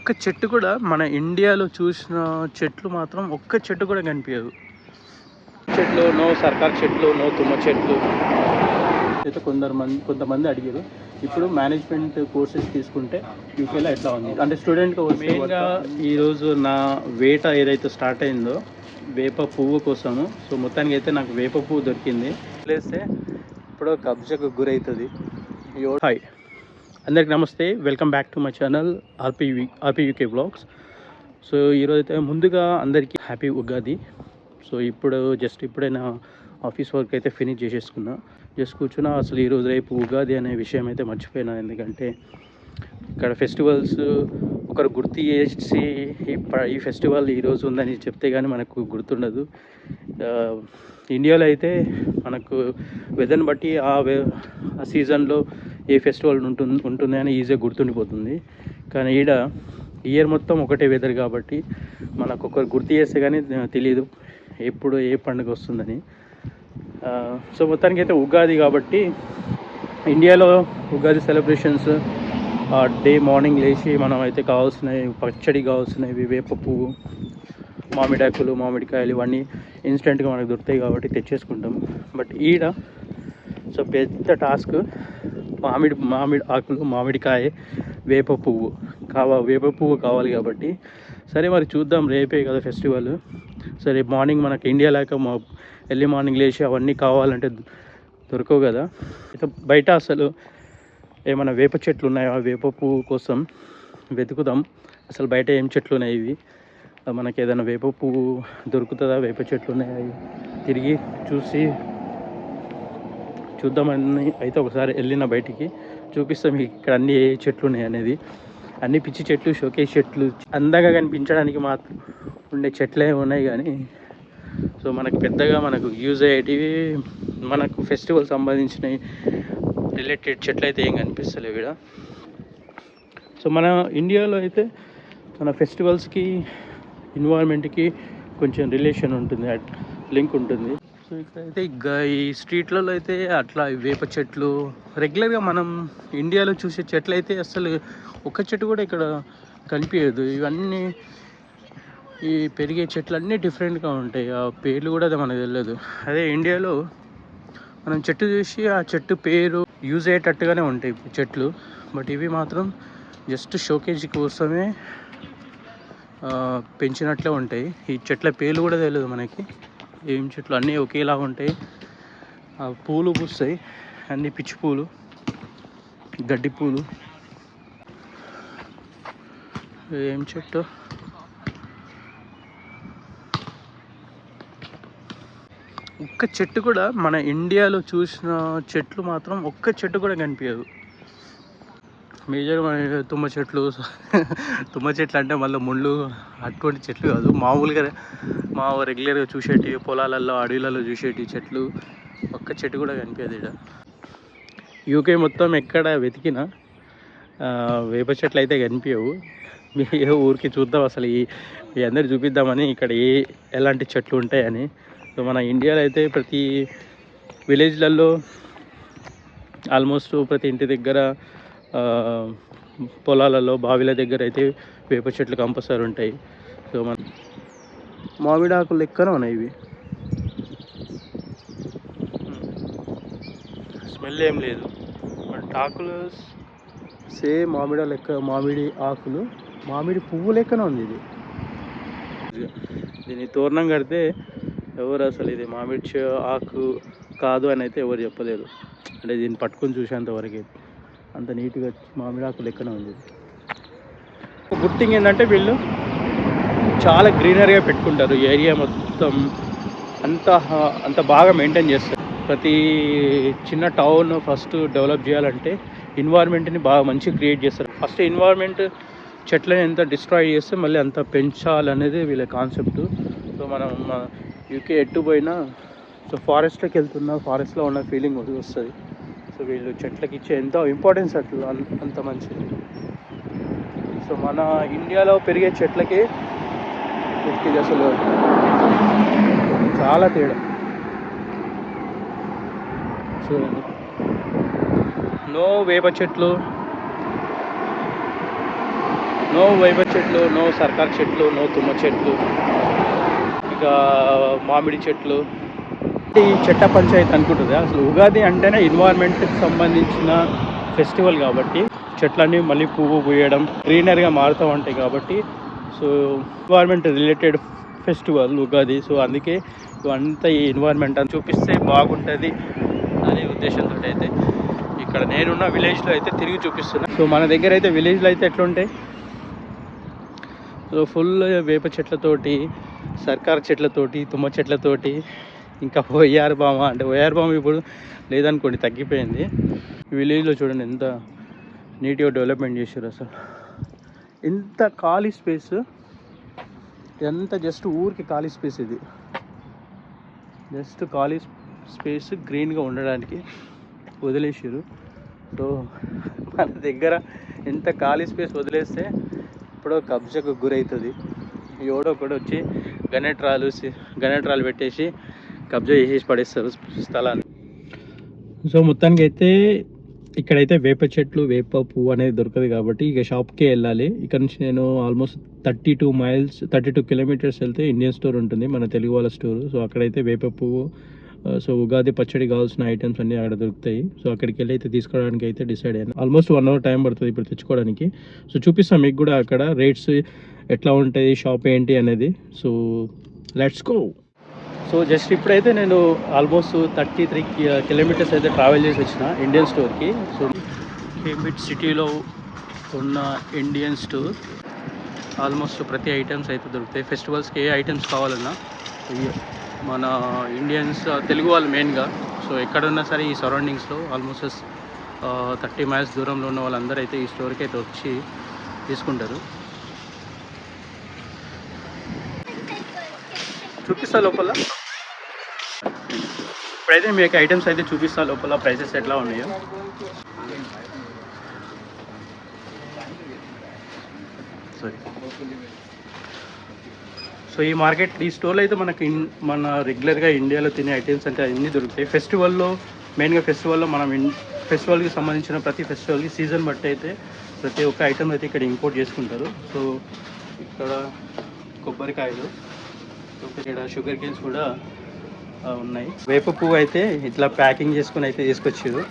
ఒక్క చెట్టు కూడా మన ఇండియాలో చూసిన చెట్లు మాత్రం ఒక్క చెట్టు కూడా కనిపించదు. చెట్లు నో సర్కార్ చెట్లు, నో తుమ్మ చెట్లు అయితే కొంతమంది అడిగారు. ఇప్పుడు మేనేజ్మెంట్ కోర్సెస్ తీసుకుంటే యూకేలో ఎట్లా ఉంది అంటే స్టూడెంట్గా మెయిన్గా ఈరోజు నా వేట ఏదైతే స్టార్ట్ అయిందో వేప పువ్వు కోసము. సో మొత్తానికి అయితే నాకు వేప పువ్వు దొరికింది. ప్లేస్తే ఇప్పుడు కబ్జకు గురవుతుంది. హాయ్ అందరికి నమస్తే, welcome back to my channel RP UK blogs. So ఈరోజు అయితే ముందుగా అందరికీ హ్యాపీ ఉగాది. సో ఇప్పుడే నా ఆఫీస్ వర్క్ అయితే ఫినిష్ చేసేసుకున్నా, జస్ట్ కూర్చున్నా. అసలు ఈరోజు రేపు ఉగాది అనే విషయం అయితే మర్చిపోయినా, ఎందుకంటే ఇక్కడ ఫెస్టివల్స్ ఒకరు గుర్తు చేసి ఈ ఫెస్టివల్ ఈరోజు ఉందని చెప్తే కానీ మనకు గుర్తుండదు. ఇండియాలో అయితే మనకు వెదర్ని బట్టి ఆ సీజన్లో ఏ ఫెస్టివల్ ఉంటుంది అని ఈజీగా గుర్తుండిపోతుంది. కానీ ఈడ ఇయర్ మొత్తం ఒకటే వెదర్ కాబట్టి మనకు ఒకరు గుర్తు చేస్తే కానీ తెలియదు ఎప్పుడు ఏ పండుగ వస్తుందని. సో మొత్తానికి అయితే ఉగాది కాబట్టి ఇండియాలో ఉగాది సెలబ్రేషన్స్ డే మార్నింగ్ లేచి మనం అయితే కావాల్సినవి పచ్చడి కావాల్సినవి వేప పువ్వు, మామిడాకులు, మామిడికాయలు ఇవన్నీ ఇన్స్టెంట్గా మనకు దొరుకుతాయి కాబట్టి తెచ్చేసుకుంటాం. బట్ ఈడ సో పెద్ద టాస్క్ మామిడి ఆకులు, మామిడికాయ, వేప పువ్వు కావాలి కాబట్టి సరే మరి చూద్దాం. రేపే కదా ఫెస్టివల్. సరే మార్నింగ్ మనకి ఇండియా లేక ఎర్లీ మార్నింగ్ లేచి అవన్నీ కావాలంటే దొరకవు కదా. అయితే బయట అసలు ఏమైనా వేప చెట్లు ఉన్నాయా, వేప పువ్వు కోసం వెతుకుదాం. అసలు బయట ఏం చెట్లు ఉన్నాయి, ఇవి మనకి ఏదైనా వేప పువ్వు దొరుకుతుందా, వేప చెట్లు ఉన్నాయా తిరిగి చూద్దామని అయితే ఒకసారి వెళ్ళిన బయటికి చూపిస్తాం మీకు ఇక్కడ అన్ని ఏ చెట్లు ఉన్నాయి అనేది. అన్ని పిచ్చి చెట్లు, షోకేస్ చెట్లు, అందంగా కనిపించడానికి మాత్రం ఉండే చెట్లే ఉన్నాయి. కానీ సో మనకు పెద్దగా మనకు యూజ్ అయ్యేటివి మనకు ఫెస్టివల్ సంబంధించినవి రిలేటెడ్ చెట్లు అయితే ఏం కనిపిస్తలేవు ఇక్కడ. సో మన ఇండియాలో అయితే మన ఫెస్టివల్స్కి ఎన్విరాన్మెంట్కి కొంచెం రిలేషన్ ఉంటుంది, లింక్ ఉంటుంది. సో ఇక్కడైతే ఈ స్ట్రీట్లలో అయితే అట్లా వేప చెట్లు రెగ్యులర్గా మనం ఇండియాలో చూసే చెట్లు అయితే అసలు ఒక్క చెట్టు కూడా ఇక్కడ కనిపించదు. ఇవన్నీ ఈ పెరిగే చెట్లు అన్నీ డిఫరెంట్గా ఉంటాయి, ఆ పేర్లు కూడా మనకు తెలియదు. అదే ఇండియాలో మనం చెట్టు చూసి ఆ చెట్టు పేరు యూజ్ అయ్యేటట్టుగానే ఉంటాయి చెట్లు. బట్ ఇవి మాత్రం జస్ట్ షోకేజ్ కోసమే పెంచినట్లే ఉంటాయి. ఈ చెట్ల పేర్లు కూడా తెలియదు మనకి, ఏం చెట్లు అన్నీ ఒకేలా ఉంటాయి. పూలు పూస్తాయి, అన్ని పిచ్చి పూలు, గడ్డి పూలు. ఏం చెట్టు, ఒక్క చెట్టు కూడా మన ఇండియాలో చూసిన చెట్లు మాత్రం ఒక్క చెట్టు కూడా కనిపించదు. మేజర్గా మన తుమ్మ చెట్లు అంటే మళ్ళీ ముళ్ళు అటువంటి చెట్లు కాదు, మామూలుగా రెగ్యులర్గా చూసేటివి పొలాలలో, అడవులలో చూసేటి చెట్లు ఒక్క చెట్టు కూడా కనిపించదు ఇక్కడ. యూకే మొత్తం ఎక్కడ వెతికినా వేప చెట్లు అయితే కనిపించవు. మీ ఊరికి చూద్దాం అసలు ఈ అందరు చూపిద్దామని ఇక్కడ ఎలాంటి చెట్లు ఉంటాయని. సో మన ఇండియాలో అయితే ప్రతి విలేజ్లలో ఆల్మోస్ట్ ప్రతి ఇంటి దగ్గర పొలాలలో, బావిల దగ్గర అయితే వేప చెట్లు కంపల్సరీ ఉంటాయి. సో మన మామిడాకులు లెక్కన ఉన్నాయి ఇవి, స్మెల్ ఏం లేదు. బట్ ఆకులు సేమ్ మామిడి ఆకులు, మామిడి పువ్వు లెక్కన ఉంది ఇది. దీన్ని తోరణం కడితే ఎవరు అసలు ఇది మామిడి ఆకు కాదు అని అయితే ఎవరు చెప్పలేరు. అంటే దీన్ని పట్టుకొని చూసేంతవరకు అంత నీట్గా మామిడి ఆకు లెక్కన ఉంది. గుడ్ థింగ్ ఏంటంటే వీళ్ళు చాలా గ్రీనరీగా పెట్టుకుంటారు, ఏరియా మొత్తం అంత బాగా మెయింటైన్ చేస్తారు. ప్రతి చిన్న టౌన్ ఫస్ట్ డెవలప్ చేయాలంటే ఎన్వైర్న్మెంట్ని బాగా మంచిగా క్రియేట్ చేస్తారు. ఫస్ట్ ఎన్వైర్న్మెంట్ చెట్లని ఎంత డిస్ట్రాయ్ చేస్తే మళ్ళీ అంత పెంచాలనేది వీళ్ళ కాన్సెప్ట్. సో మనం యూకే ఎట్టు పోయినా సో ఫారెస్ట్లోకి వెళ్తున్నా, ఫారెస్ట్లో ఉన్న ఫీలింగ్ వస్తుంది. సో వీళ్ళు చెట్లకి ఇచ్చే ఎంత ఇంపార్టెన్స్ అట్లా అంత మంచిది. సో మన ఇండియాలో పెరిగే చెట్లకి వీటికి అసలు చాలా తేడా. సో నో వేప చెట్లు, నో వేప చెట్లు, నో సర్కార్ చెట్లు, నో తుమ్మ చెట్లు, ఇంకా మామిడి చెట్లు. ఈ చెట్ట పంచాయతీ అనుకుంటుంది. అసలు ఉగాది అంటేనే ఎన్వైర్న్మెంట్కి సంబంధించిన ఫెస్టివల్ కాబట్టి చెట్లన్నీ మళ్ళీ పువ్వు పూయడం గ్రీనరీగా మారుతూ ఉంటాయి కాబట్టి so environment related festival Ugadi. So అందుకే ఇవంతా ఈ ఎన్వైర్న్మెంట్ అని చూపిస్తే బాగుంటుంది అనే ఉద్దేశంతో అయితే ఇక్కడ నేనున్న విలేజ్లో అయితే తిరిగి చూపిస్తున్నా. సో మన దగ్గర అయితే విలేజ్లో అయితే ఎట్లుంటాయి, సో ఫుల్ వేప చెట్లతోటి, సర్కార్ చెట్లతోటి, తుమ్మ చెట్లతోటి, ఇంకా ఒయ్యారు బామ అంటే ఒయ్యారు బామ ఇప్పుడు లేదనుకోండి, తగ్గిపోయింది. విలేజ్లో చూడండి ఎంత నీట్గా డెవలప్మెంట్ చేశారు. అసలు ఎంత ఖాళీ స్పేస్, ఎంత జస్ట్ ఊరికి ఖాళీ స్పేస్, ఇది జస్ట్ ఖాళీ స్పేస్ గ్రీన్గా ఉండడానికి వదిలేసారు. సో మన దగ్గర ఎంత ఖాళీ స్పేస్ వదిలేస్తే ఇప్పుడు కబ్జాకు గురవుతుంది. ఎవడో కూడా వచ్చి గణేట్రాలు పెట్టేసి కబ్జా చేసేసి పడేస్తారు స్థలాన్ని. సో మొత్తానికి అయితే ఇక్కడైతే వేప చెట్లు, వేప పువ్వు అనేది దొరకదు కాబట్టి ఇక షాప్కే వెళ్ళాలి. ఇక్కడ నుంచి నేను ఆల్మోస్ట్ 32 కిలోమీటర్స్ వెళ్తే ఇండియన్ స్టోర్ ఉంటుంది, మన తెలుగు వాళ్ళ స్టోర్. సో అక్కడైతే వేప పువ్వు, సో ఉగాది పచ్చడి కావాల్సిన ఐటమ్స్ అన్నీ అక్కడ దొరుకుతాయి. సో అక్కడికి వెళ్ళి అయితే తీసుకోవడానికి అయితే డిసైడ్ అయ్యాను. ఆల్మోస్ట్ 1 అవర్ టైం పడుతుంది ఇప్పుడు తెచ్చుకోవడానికి. సో చూపిస్తాను మీకు కూడా అక్కడ రేట్స్ ఎట్లా ఉంటాయి, షాప్ ఏంటి అనేది. So let's go. So just ఇప్పుడైతే నేను ఆల్మోస్ట్ 33 కిలోమీటర్స్ అయితే ట్రావెల్ చేసి వచ్చిన ఇండియన్ స్టోర్కి. సో కేంబ్రిడ్జ్ సిటీలో ఉన్న ఇండియన్ స్టోర్ ఆల్మోస్ట్ ప్రతి ఐటమ్స్ అయితే దొరుకుతాయి. ఫెస్టివల్స్కి ఏ ఐటమ్స్ కావాలన్నా మన ఇండియన్స్, తెలుగు వాళ్ళు మెయిన్గా, సో ఎక్కడున్నా సరే ఈ సరౌండింగ్స్లో ఆల్మోస్ట్ 30 మైల్స్ దూరంలో ఉన్న వాళ్ళందరూ అయితే ఈ స్టోర్కి అయితే వచ్చి తీసుకుంటారు. చూపిస్తా లోపల, ఇప్పుడైతే మీకు ఐటమ్స్ అయితే చూపిస్తా లోపల ప్రైసెస్ ఎట్లా ఉన్నాయో. సో ఈ మార్కెట్, ఈ స్టోర్లో అయితే మనకి మన రెగ్యులర్గా ఇండియాలో తినే ఐటమ్స్ అంటే అన్నీ దొరుకుతాయి. ఫెస్టివల్లో మెయిన్గా ఫెస్టివల్లో మనం ఫెస్టివల్కి సంబంధించిన ప్రతి ఫెస్టివల్కి సీజన్ బట్టి అయితే ప్రతి ఒక్క ఐటమ్ అయితే ఇక్కడ ఇంపోర్ట్ చేసుకుంటారు. సో ఇక్కడ కొబ్బరికాయలు, ఇక్కడ షుగర్ కేన్స్ కూడా ఉన్నాయి. వేప పువ్వు అయితే ఇట్లా ప్యాకింగ్ చేసుకుని అయితే తీసుకొచ్చారు.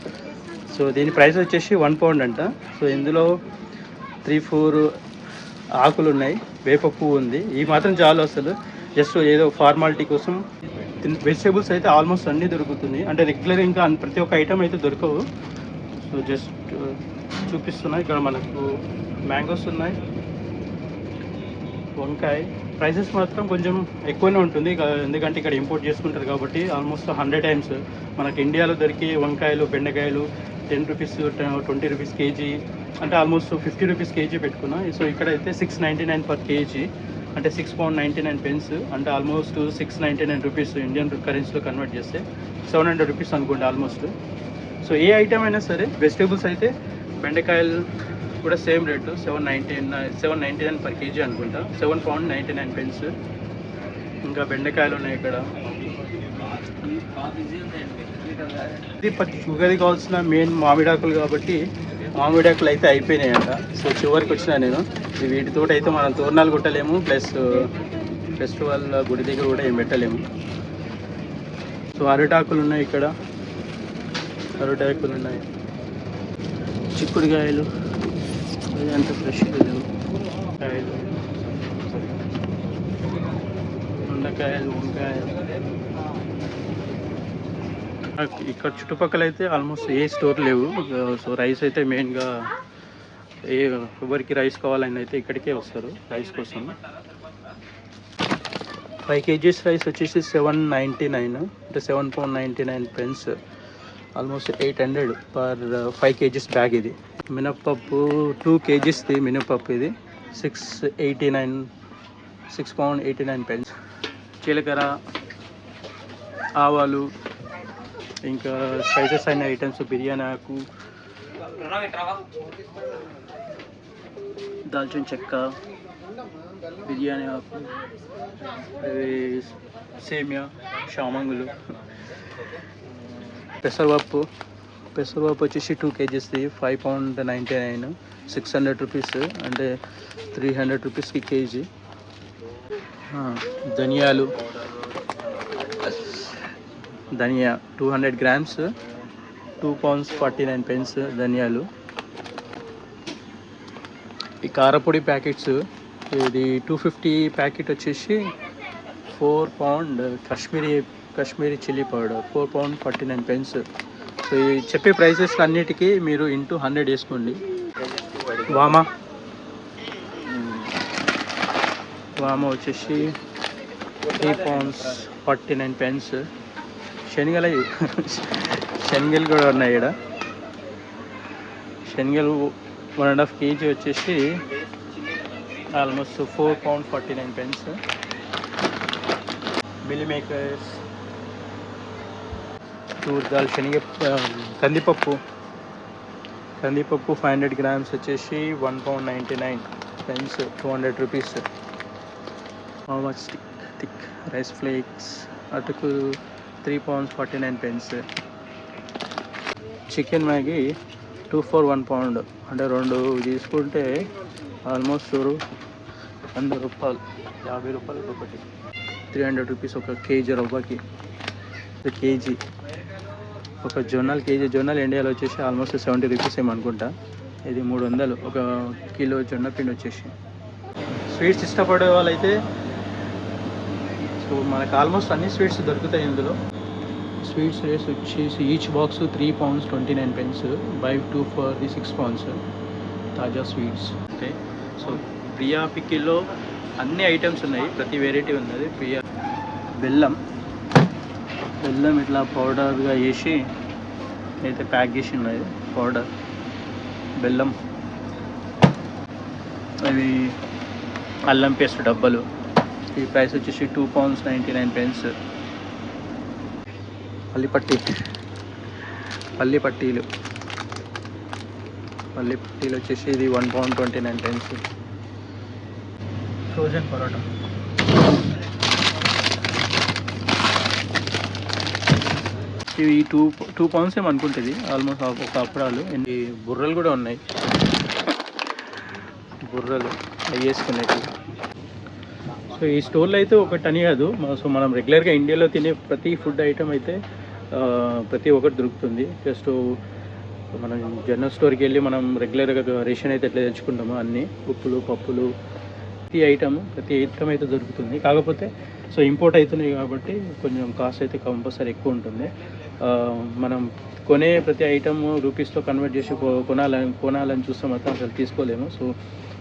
సో దీని ప్రైస్ వచ్చేసి 1 పౌండ్ అంట. సో ఇందులో 3-4 ఆకులు ఉన్నాయి, వేప పువ్వు ఉంది. ఈ మాత్రం చాలు అసలు, జస్ట్ ఏదో ఫార్మాలిటీ కోసం. వెజిటేబుల్స్ అయితే ఆల్మోస్ట్ అన్నీ దొరుకుతుంది, అంటే రెగ్యులర్ ఇంకా ప్రతి ఒక్క ఐటమ్ అయితే దొరకవు. సో జస్ట్ చూపిస్తున్నాయి. ఇక్కడ మనకు మ్యాంగోస్ ఉన్నాయి, వంకాయ. ప్రైసెస్ మాత్రం కొంచెం ఎక్కువనే ఉంటుంది, ఎందుకంటే ఇక్కడ ఇంపోర్ట్ చేసుకుంటారు కాబట్టి. ఆల్మోస్ట్ 100 టైమ్స్ మనకి ఇండియాలో దొరికే వంకాయలు, బెండకాయలు 10 రూపీస్, 20 రూపీస్ కేజీ, అంటే ఆల్మోస్ట్ 50 రూపీస్ కేజీ పెట్టుకున్నా. సో ఇక్కడైతే 6.99 పర్ కేజీ, అంటే 6.99 పౌండ్స్, అంటే ఆల్మోస్ట్ 6.99 రూపీస్ ఇండియన్ కరెన్సీలో కన్వర్ట్ చేస్తే 700 రూపీస్ అనుకోండి ఆల్మోస్ట్. సో ఏ ఐటమ్ అయినా సరే, వెజిటేబుల్స్ అయితే బెండకాయలు కూడా సేమ్ రేటు 7.99 పర్ కేజీ అనుకుంటా, 7.99 పౌండ్స్. ఇంకా బెండకాయలు ఉన్నాయి ఇక్కడ. ఇది ఉగాది కావాల్సిన మెయిన్ మామిడాకులు కాబట్టి మామిడాకులు అయితే అయిపోయినాయంట. సో చివరికి వచ్చినా నేను. వీటితో అయితే మనం తోరణాలు కొట్టలేము, ప్లస్ ఫెస్టివల్ గుడి దగ్గర కూడా ఏం పెట్టలేము. సో అరటాకులు ఉన్నాయి ఇక్కడ, అరటాకులు ఉన్నాయి, చిక్కుడుకాయలు అంత ఫ్రెష్ లేవు, కాయలు, దొండకాయలు, వంకాయలు. ఇక్కడ చుట్టుపక్కల అయితే ఆల్మోస్ట్ ఏ స్టోర్ లేవు. సో రైస్ అయితే మెయిన్గా ఎవరికి రైస్ కావాలని అయితే ఇక్కడికే వస్తారు రైస్ కోసం. 5 kgs రైస్ వచ్చేసి 7.99, అంటే 7.99 pounds, almost 800 per 5 kgs bag. ఇది మినప్పప్పు 2 kgsది మినప్పప్పు, ఇది 6.89 పౌండ్స్. జీలకర్ర, ఆవాలు, ఇంకా స్పైసెస్ అయిన ఐటమ్స్, బిర్యానీ ఆకు, దాల్చిన చెక్క, బిర్యానీ ఆకు, సేమియా, షామంగులు, పెసరపప్పు, పెసరపప్పు వచ్చేసి 2 kgsది £5.99, 600 రూపీస్, అంటే 300 రూపీస్కి కేజీ. ధనియాలు, ధనియా 200 grams, £2.49 ధనియాలు. ఈ కారపొడి ప్యాకెట్స్, ఇది 250 ప్యాకెట్ వచ్చేసి £4 కాశ్మీరీ చిల్లీ పౌడర్, £4.49. సో ఈ చెప్పే ప్రైసెస్ అన్నిటికీ మీరు ఇంటూ 100 వేసుకోండి. వామా వచ్చేసి £3.49. శనగలు కూడా ఉన్నాయి ఇక్కడ. శనగలు 1.5 kg వచ్చేసి almost £4.49. Meal makers, toor dal, కందిపప్పు 500 grams వచ్చేసి £1.99, 200 రూపీస్. థిక్ రైస్ ఫ్లేక్స్, అటుకు £3.49. చికెన్ మ్యాగీ 2 for £1, అంటే 2 తీసుకుంటే ఆల్మోస్ట్ ₹100, ₹50 ఒకటి, 300 రూపీస్ ఒక కేజీ రవ్వకి. కేజీ ఒక జొన్నలు ఇండియాలో వచ్చేసి ఆల్మోస్ట్ 70 రూపీస్ ఏమనుకుంటా. ఇది 300 ఒక కిలో జొన్న పిండి వచ్చేసి. స్వీట్స్ ఇష్టపడే వాళ్ళైతే సో మనకు ఆల్మోస్ట్ అన్ని స్వీట్స్ దొరుకుతాయి ఇందులో. స్వీట్స్ రేట్స్ వచ్చేసి each box £3.29, buy 2 for the £6. తాజా స్వీట్స్. ఓకే, సో ప్రియా పికిల్లో అన్ని ఐటమ్స్ ఉన్నాయి, ప్రతి వెరైటీ ఉన్నది. ప్రియా బెల్లం ఇట్లా పౌడర్గా వేసి అయితే ప్యాక్ చేసి ఉన్నది పౌడర్ బెల్లం. అవి అల్లం పేస్ట్ డబ్బాలు, ఈ ప్రైస్ వచ్చేసి £2.99. పల్లి పట్టీలు వచ్చేసి ఇది £1.29. ఫ్రోజన్ పరోటా ఇవి టూ పౌండ్స్ ఏమనుకుంటుంది ఆల్మోస్ట్ ఒక అప్పడాలు. ఈ బుర్రలు కూడా ఉన్నాయి, బుర్రలు అవి వేసుకునేవి. సో ఈ స్టోర్లో అయితే ఒకటి అని కాదు, సో మనం రెగ్యులర్గా ఇండియాలో తినే ప్రతి ఫుడ్ ఐటమ్ అయితే ప్రతి ఒక్కటి దొరుకుతుంది. జస్ట్ మనం జనరల్ స్టోర్కి వెళ్ళి మనం రెగ్యులర్గా రేషన్ అయితే ఎట్లా తెచ్చుకుంటామో అన్నీ ఉప్పులు పప్పులు ప్రతి ఐటమ్ అయితే దొరుకుతుంది. కాకపోతే సో ఇంపోర్ట్ అవుతున్నాయి కాబట్టి కొంచెం కాస్ట్ అయితే కంపల్సరీ ఎక్కువ ఉంటుంది. మనం కొనే ప్రతి ఐటమ్ రూపీస్లో కన్వర్ట్ చేసి కొనాలని చూస్తే మాత్రం అసలు తీసుకోలేము. సో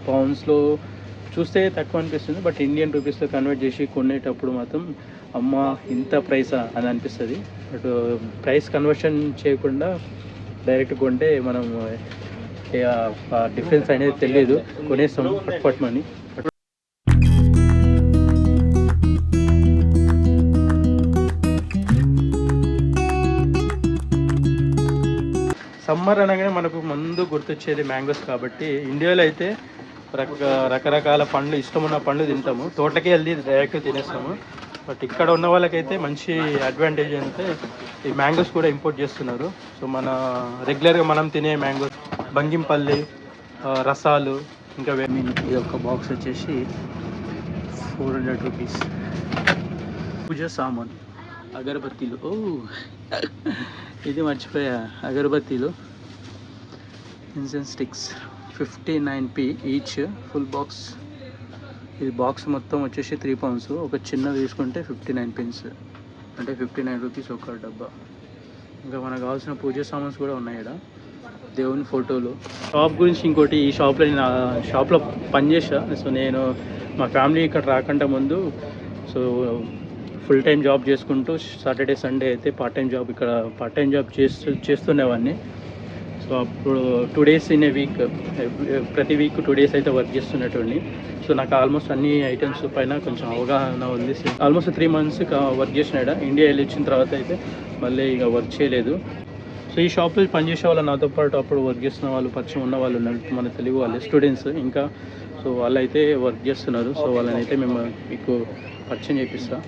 పౌండ్స్లో చూస్తే తక్కువ అనిపిస్తుంది, బట్ ఇండియన్ రూపీస్లో కన్వర్ట్ చేసి కొనేటప్పుడు మాత్రం అమ్మ ఇంత ప్రైసా అని అనిపిస్తుంది. బట్ ప్రైస్ కన్వర్షన్ చేయకుండా డైరెక్ట్ కొంటే మనం డిఫరెన్స్ అనేది తెలియదు, కొనేస్తాం ఫట్ మనీ. సమ్మర్ అనగానే మనకు ముందు గుర్తొచ్చేది మ్యాంగోస్ కాబట్టి ఇండియాలో అయితే రకరకాల పండ్లు, ఇష్టమున్న పండ్లు తింటాము, తోటకి వెళ్ళి డైరెక్ట్ తినేస్తాము. బట్ ఇక్కడ ఉన్న వాళ్ళకైతే మంచి అడ్వాంటేజ్ అంటే ఈ మ్యాంగోస్ కూడా ఇంపోర్ట్ చేస్తున్నారు. సో మన రెగ్యులర్గా మనం తినే మ్యాంగోస్, బంగింపల్లి రసాలు, ఇంకా ఇది ఒక బాక్స్ వచ్చేసి 400 రూపీస్. పూజ సామాన్, అగరబత్తీలు, ఇది మర్చిపోయా, అగరబత్తీలు, incense sticks 59p each, full box. ఇది బాక్స్ మొత్తం వచ్చేసి 3 pounds, ఒక చిన్నది తీసుకుంటే 59 pence, అంటే 59 రూపీస్ ఒక డబ్బా. ఇంకా మనకు కావాల్సిన పూజ సామాన్స్ కూడా ఉన్నాయి ఇక్కడ, దేవుని ఫోటోలు. షాప్ గురించి ఇంకోటి, ఈ షాప్లో నేను షాప్లో పనిచేసా. సో నేను మా ఫ్యామిలీ ఇక్కడ రాకుండా ముందు సో ఫుల్ టైం జాబ్ చేసుకుంటూ సాటర్డే సండే అయితే పార్ట్ టైం జాబ్ చేస్తుండేవాడిని. సో అప్పుడు 2 days ఇన్ ఏ వీక్, ప్రతి వీక్ 2 days అయితే వర్క్ చేస్తున్నటువంటి. సో నాకు ఆల్మోస్ట్ అన్ని ఐటమ్స్ పైన కొంచెం అవగాహన ఉంది. ఆల్మోస్ట్ 3 months వర్క్ చేసినాడు. ఇండియా వెళ్ళి వచ్చిన తర్వాత అయితే మళ్ళీ ఇక వర్క్ చేయలేదు. సో ఈ షాప్లో పనిచేసే వాళ్ళు నాతో పాటు అప్పుడు వర్క్ చేస్తున్న వాళ్ళు, పరిచయం ఉన్న వాళ్ళు ఉన్నారు, మన తెలుగు వాళ్ళు స్టూడెంట్స్ ఇంకా. సో వాళ్ళైతే వర్క్ చేస్తున్నారు. సో వాళ్ళని అయితే మేము మీకు పరిచయం చేపిస్తా.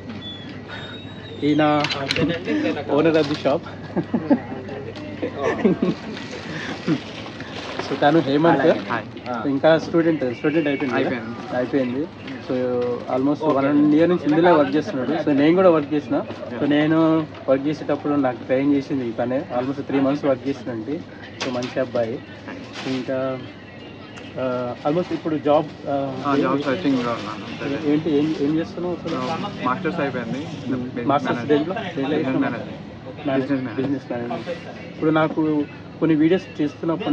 ఈయన owner of the shop. So తను హేమంత్, హాయ్. ఇంకా స్టూడెంట్ అయిపోయింది. సో ఆల్మోస్ట్ 1 year నుంచి ఇందులో వర్క్ చేస్తున్నాడు. సో నేను కూడా వర్క్ చేసిన. సో నేను వర్క్ చేసేటప్పుడు నాకు ట్రైన్ చేసింది తనే. ఆల్మోస్ట్ 3 months వర్క్ చేసినండి. సో మంచి అబ్బాయి. ఇంకా ఆల్మోస్ట్ ఇప్పుడు జాబ్ సర్చింగ్ ఏంటి ఏం చేస్తున్నావు అసలు? మాస్టర్స్ అయిపోయింది. మాస్టర్స్ దేంట్లో బిజినెస్ మేనేజ్మెంట్. ఇప్పుడు నాకు కొన్ని వీడియోస్ చేస్తున్నప్పటి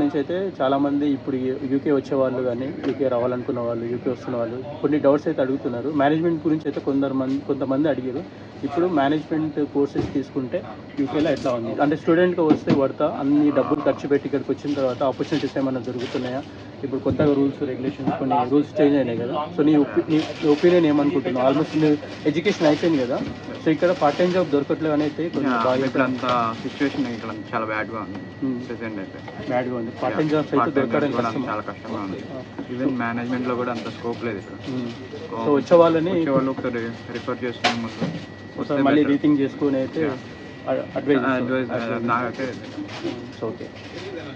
నుంచి అయితే చాలామంది ఇప్పుడు యూకే వచ్చే వాళ్ళు కానీ యూకే రావాలనుకున్న వాళ్ళు, యూకే వస్తున్న వాళ్ళు కొన్ని డౌట్స్ అయితే అడుగుతున్నారు. మేనేజ్మెంట్ గురించి అయితే కొంతమంది అడిగారు. ఇప్పుడు మేనేజ్మెంట్ కోర్సెస్ తీసుకుంటే యూకేలో ఎట్లా ఉంది అంటే స్టూడెంట్గా వస్తే పడతా అన్ని డబ్బులు ఖర్చు పెట్టి ఇక్కడికి వచ్చిన తర్వాత ఆపర్చునిటీస్ ఏమైనా దొరుకుతున్నాయా? ఇప్పుడు కొత్తగా రూల్స్ రెగ్యులేషన్స్ కొన్ని రూల్స్ చేంజ్ అయినాయి కదా. సో నీ ఒపీనియన్ ఏమనుకుంటున్నావు? ఆల్మోస్ట్ నీ ఎడ్యుకేషన్ అయిపోయింది కదా. సో ఇక్కడ పార్ట్ టైం జాబ్ దొరకట్లేదు అనేది కొంచెం అంత సిచ్యువేషన్ ఇక్కడ చాలా బ్యాడ్గా ఉంది. ప్రెసెంట్ అయితే బ్యాడ్గా ఉంది. పార్ట్ టైం జాబ్స్ అయితే దొరకడం చాలా కష్టంగా ఉంది. ఈవెన్ మేనేజ్మెంట్ లో కూడా అంత స్కోప్ లేదు ఇక్కడ. సో వచ్చే వాళ్ళు ఒకసారి రిఫర్ చేసుకునే ముందు ఒకసారి మళ్ళీ రీథింక్ చేసుకుని అయితే అడ్వైజ్ నాకైతే. ఓకే.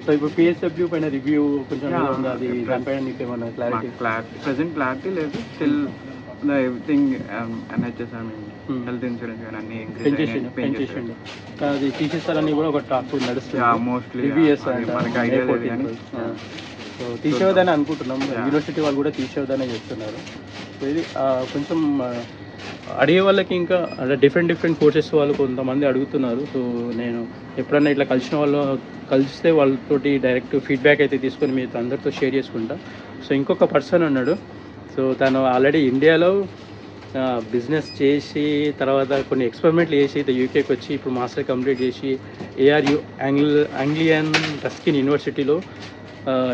సో ఇప్పుడు పిఎస్డబ్ల్యూ పైన రివ్యూ కొంచెం ఉంది, అది దానిపైన నీకు ఏమన్నా క్లారిటీ? ప్రెసెంట్ క్లారిటీ లేదు. Still everything NHS I mean health insurance కానీ అన్ని పెంచేసిండు. అది తీసేస్తారని కూడా ఒక టాక్ నడుస్తుంది. మోస్ట్లీ మనకి ఐడియా లేదు కానీ సో తీసేవద్దని అనుకుంటున్నాం. యూనివర్సిటీ వాళ్ళు కూడా తీసేవద్దనే చెప్తున్నారు. సో ఇది కొంచెం అడిగే వాళ్ళకి ఇంకా అంటే డిఫరెంట్ కోర్సెస్ వాళ్ళు కొంతమంది అడుగుతున్నారు. సో నేను ఎప్పుడన్నా ఇట్లా కలిస్తే వాళ్ళతోటి డైరెక్ట్ ఫీడ్బ్యాక్ అయితే తీసుకొని మీతో అందరితో షేర్ చేసుకుంటా. సో ఇంకొక పర్సన్ అన్నాడు. సో తను ఆల్రెడీ ఇండియాలో బిజినెస్ చేసి తర్వాత కొన్ని ఎక్స్పెరిమెంట్లు చేసి అయితే యూకేకి వచ్చి ఇప్పుడు మాస్టర్ కంప్లీట్ చేసి ఏఆర్యు ఆంగ్లియన్ రస్కిన్ యూనివర్సిటీలో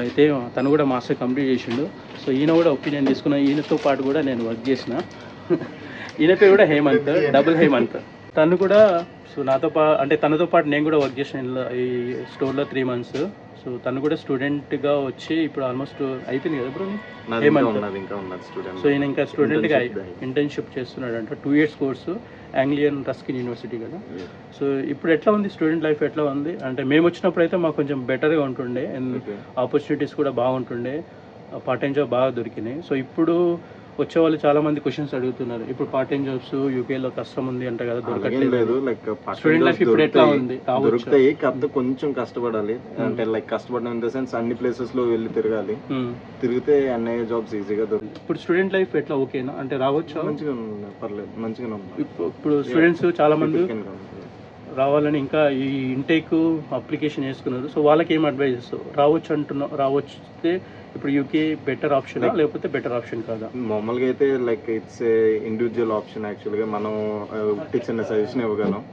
అయితే తను కూడా మాస్టర్ కంప్లీట్ చేసిండు. సో ఈయన కూడా ఒపీనియన్ తీసుకున్న. ఈయనతో పాటు కూడా నేను వర్క్ చేసిన. ఈయన పేరు కూడా హేమంత్, డబుల్ హేమంత్. తను కూడా సో తనతో పాటు నేను కూడా వర్క్ చేసిన ఈ స్టోర్లో 3 months. సో తను కూడా స్టూడెంట్గా వచ్చి ఇప్పుడు ఆల్మోస్ట్ అయిపోయింది కదా బ్రో హేమంత్. సో ఈయన ఇంకా స్టూడెంట్గా ఇంటర్న్షిప్ చేస్తున్నాడు అంట. 2 years course Anglian Ruskin university కదా. సో ఇప్పుడు ఎట్లా ఉంది స్టూడెంట్ లైఫ్ ఎట్లా ఉంది అంటే మేము వచ్చినప్పుడు అయితే మాకు కొంచెం బెటర్గా ఉంటుండే, ఆపర్చునిటీస్ కూడా బాగుంటుండే, పార్ట్ టైం జాబ్ బాగా దొరికినాయి. సో ఇప్పుడు వచ్చే వాళ్ళు చాలా మంది క్వశ్చన్స్ అడుగుతున్నారు. ఇప్పుడు పార్ట్ టైం జాబ్స్ యూకేలో కష్టం ఉంది అంట కదా, దొరకట్లేదు. స్టూడెంట్ లైఫ్ ఇప్పుడు ఎట్లా ఉంది? దొరుకుతాయి, కాకపోతే కొంచెం కష్టపడాలి. అంటే లైక్ కష్టపడడం ఇన్ ద సెన్స్ అన్ని ప్లేసెస్ లో వెళ్ళి తిరగాలి. తిరిగితే అన్ని జాబ్స్ ఈజీగా దొరుకుతాయి. ఇప్పుడు స్టూడెంట్ లైఫ్ ఎట్లా ఓకేనా అంటే రావచ్చు? మంచిగా పర్లేదు, మంచిగా. ఇప్పుడు స్టూడెంట్స్ చాలా మంది రావాలని ఇంకా ఈ ఇంటేక్ అప్లికేషన్ వేసుకున్నారు. సో వాళ్ళకి ఏం అడ్వైజ్ చేస్తావు? రావచ్చితే ఇప్పుడు యూకే బెటర్ ఆప్షనా లేకపోతే బెటర్ ఆప్షన్ కాదా? మామూలుగా అయితే లైక్ ఇట్స్ ఇండివిజువల్ ఆప్షన్. యాక్చువల్గా మనం చిన్న సజెషన్ ఇవ్వగలం,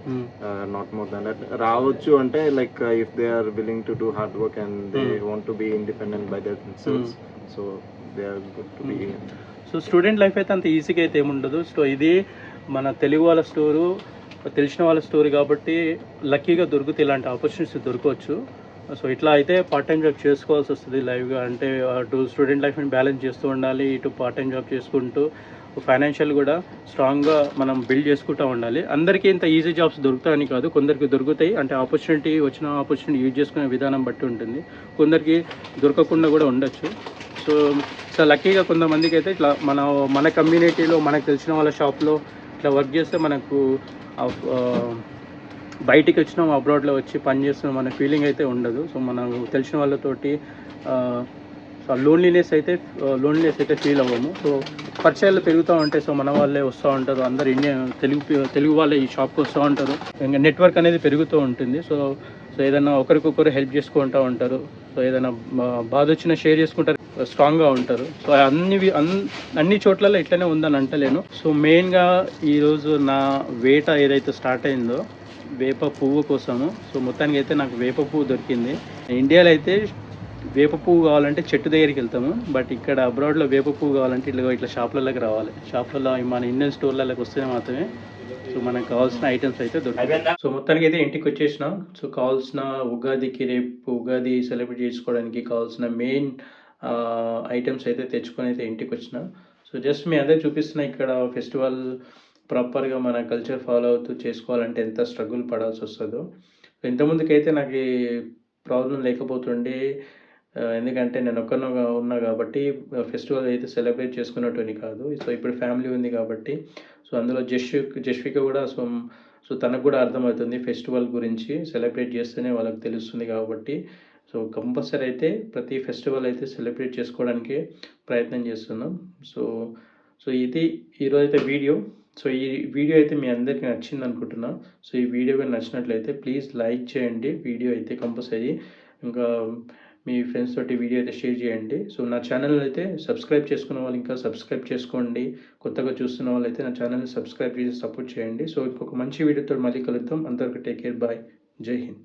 నాట్ మోర్ దాన్ దట్. రావచ్చు అంటే like if they are willing to do hard work and they want to be independent by their selves, so they are good to be. So student life అయితే అంత ఈజీగా అయితే ఏముండదు. So ఇది మన తెలుగు వాళ్ళ స్టోరు, తెలిసిన వాళ్ళ స్టోరీ కాబట్టి లక్కీగా దొరికితే ఇలాంటి ఆపర్చునిటీస్ దొరకవచ్చు. సో ఇట్లా అయితే పార్ట్ టైం జాబ్ చేసుకోవాల్సి వస్తుంది లైవ్గా. అంటే అటు స్టూడెంట్ లైఫ్ని బ్యాలెన్స్ చేస్తూ ఉండాలి, ఇటు పార్ట్ టైం జాబ్ చేసుకుంటూ ఫైనాన్షియల్ కూడా స్ట్రాంగ్గా మనం బిల్డ్ చేసుకుంటూ ఉండాలి. అందరికీ ఇంత ఈజీ జాబ్స్ దొరుకుతాయని కాదు, కొందరికి దొరుకుతాయి. అంటే వచ్చిన ఆపర్చునిటీ యూజ్ చేసుకునే విధానం బట్టి ఉంటుంది. కొందరికి దొరకకుండా కూడా ఉండొచ్చు. సో లక్కీగా కొంతమందికి అయితే ఇట్లా మన కమ్యూనిటీలో మనకు తెలిసిన వాళ్ళ షాప్లో ఇట్లా వర్క్ చేస్తే మనకు బయటికి వచ్చినాం, అబ్రాడ్లో వచ్చి పని చేస్తున్నాం అనే ఫీలింగ్ అయితే ఉండదు. సో మనం తెలిసిన వాళ్ళతోటి లోన్లీనెస్ అయితే ఫీల్ అవ్వము. సో పరిచయాలు పెరుగుతూ ఉంటాయి. సో మన వాళ్ళే వస్తూ ఉంటారు, అందరు తెలుగు వాళ్ళే ఈ షాప్కి వస్తూ ఉంటారు. ఇంకా నెట్వర్క్ అనేది పెరుగుతూ ఉంటుంది. సో ఏదైనా ఒకరికొకరు హెల్ప్ చేసుకుంటూ ఉంటారు. సో ఏదైనా బాధ వచ్చినా షేర్ చేసుకుంటారు, స్ట్రాంగ్గా ఉంటారు. సో అన్ని చోట్లలో ఇట్లనే ఉందని అంటలేను. సో మెయిన్గా ఈరోజు నా వేట ఏదైతే స్టార్ట్ అయిందో వేప పువ్వు కోసము. సో మొత్తానికి అయితే నాకు వేప పువ్వు దొరికింది. ఇండియాలో అయితే వేప పువ్వు కావాలంటే చెట్టు దగ్గరికి వెళ్తాము, బట్ ఇక్కడ అబ్రాడ్లో వేప పువ్వు కావాలంటే ఇట్లా షాపులలోకి రావాలి. షాపులలో మన ఇండియన్ స్టోర్లలోకి వస్తేనే మాత్రమే సో మనకు కావాల్సిన ఐటమ్స్ అయితే దొరుకుతాయి. సో మొత్తానికి అయితే ఇంటికి వచ్చేసినాం. సో కావాల్సిన ఉగాదికి, రేపు ఉగాది సెలబ్రేట్ చేసుకోవడానికి కావాల్సిన మెయిన్ ఐటమ్స్ అయితే తెచ్చుకొని అయితే ఇంటికి వచ్చిన. సో జస్ట్ మీ అందరికి చూపిస్తున్నా ఇక్కడ ఫెస్టివల్ ప్రాపర్గా మన కల్చర్ ఫాలో అవుతూ చేసుకోవాలంటే ఎంత స్ట్రగుల్ పడాల్సి వస్తుందో. ఇంతకుముందుకైతే నాకు ఈ ప్రాబ్లం లేకపోతుండే. ఎందుకంటే నేను ఒక్కడినే ఉన్నా కాబట్టి ఫెస్టివల్ అయితే సెలబ్రేట్ చేసుకునేటోని కాదు. సో ఇప్పుడు ఫ్యామిలీ ఉంది కాబట్టి, సో అందులో జస్విక కూడా సో తనకు కూడా అర్థమవుతుంది ఫెస్టివల్ గురించి. సెలబ్రేట్ చేస్తేనే వాళ్ళకి తెలుస్తుంది కాబట్టి, సో కంపల్సరీ అయితే ప్రతి ఫెస్టివల్ అయితే సెలబ్రేట్ చేసుకోవడానికి ప్రయత్నం చేస్తున్నాం. సో సో ఇది ఈరోజైతే వీడియో. సో ఈ వీడియో అయితే మీ అందరికీ నచ్చింది అనుకుంటున్నా. సో ఈ వీడియో కానీ నచ్చినట్లయితే ప్లీజ్ లైక్ చేయండి వీడియో అయితే కంపల్సరీ. ఇంకా మీ ఫ్రెండ్స్ తోటి వీడియో అయితే షేర్ చేయండి. సో నా ఛానల్ అయితే సబ్స్క్రైబ్ చేసుకున్న వాళ్ళు ఇంకా సబ్స్క్రైబ్ చేసుకోండి. కొత్తగా చూస్తున్న వాళ్ళు అయితే నా ఛానల్ని సబ్స్క్రైబ్ చేసి సపోర్ట్ చేయండి. సో ఇంకొక మంచి వీడియోతో మళ్ళీ కలుద్దాం. అందరికీ టేక్ కేర్, బాయ్, జై హింద్.